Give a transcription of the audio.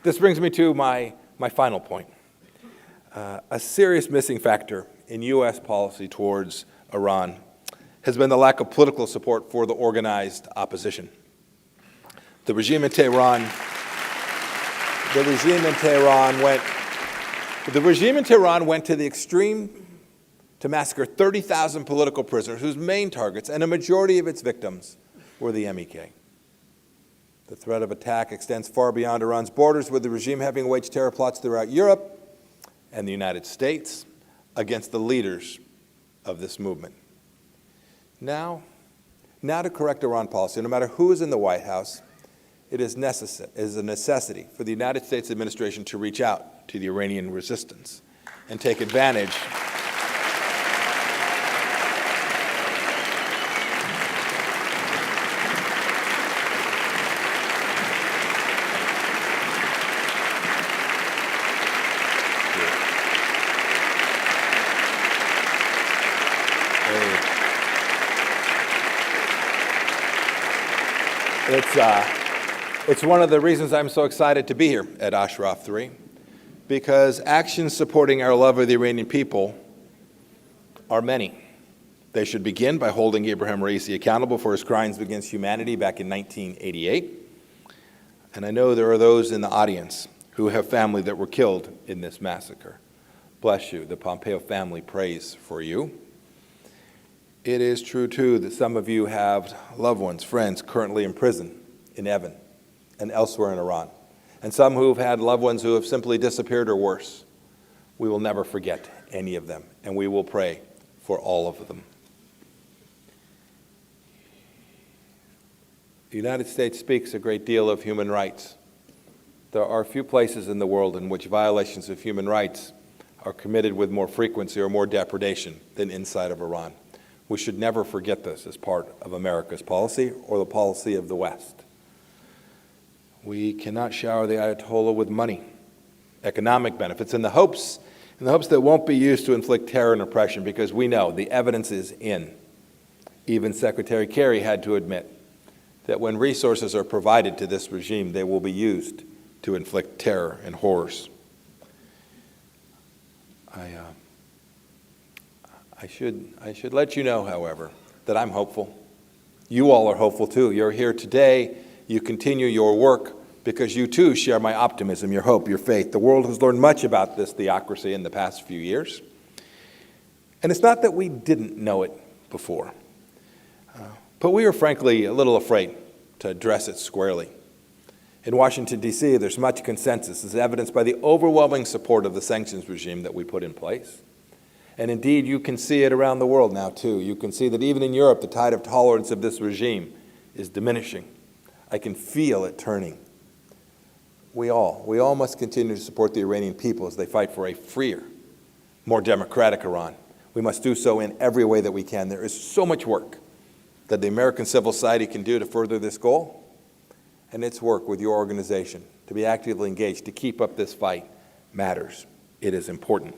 This brings me to my final point. A serious missing factor in U.S. policy towards Iran has been the lack of political support for the organized opposition. The regime in Tehran went to the extreme to massacre 30,000 political prisoners whose main targets and a majority of its victims were the MEK. The threat of attack extends far beyond Iran's borders, with the regime having waged terror plots throughout Europe and the United States against the leaders of this movement. Now to correct Iran policy, no matter who is in the White House, it is a necessity for the United States administration to reach out to the Iranian resistance and take advantage It's one of the reasons I'm so excited to be here at Ashraf 3, because actions supporting our love of the Iranian people are many. They should begin by holding Abraham Raisi accountable for his crimes against humanity back in 1988. And I know there are those in the audience who have family that were killed in this massacre. Bless you. The Pompeo family prays for you. It is true, too, that some of you have loved ones, friends, currently in prison in Evin and elsewhere in Iran, and some who have had loved ones who have simply disappeared or worse. We will never forget any of them, and we will pray for all of them. The United States speaks a great deal of human rights. There are few places in the world in which violations of human rights are committed with more frequency or more depredation than inside of Iran. We should never forget this as part of America's policy or the policy of the West. We cannot shower the Ayatollah with money, economic benefits, in the hopes that it won't be used to inflict terror and oppression, because we know the evidence is in. Even Secretary Kerry had to admit that when resources are provided to this regime, they will be used to inflict terror and horrors. I should let you know, however, that I'm hopeful. You all are hopeful too. You're here today. You continue your work because you too share my optimism, your hope, your faith. The world has learned much about this theocracy in the past few years. And it's not that we didn't know it before, but we were frankly a little afraid to address it squarely. In Washington, D.C., there's much consensus, as evidenced by the overwhelming support of the sanctions regime that we put in place. And indeed, you can see it around the world now, too. You can see that even in Europe, the tide of tolerance of this regime is diminishing. I can feel it turning. We all must continue to support the Iranian people as they fight for a freer, more democratic Iran. We must do so in every way that we can. There is so much work that the American civil society can do to further this goal, and its work with your organization to be actively engaged to keep up this fight matters. It is important.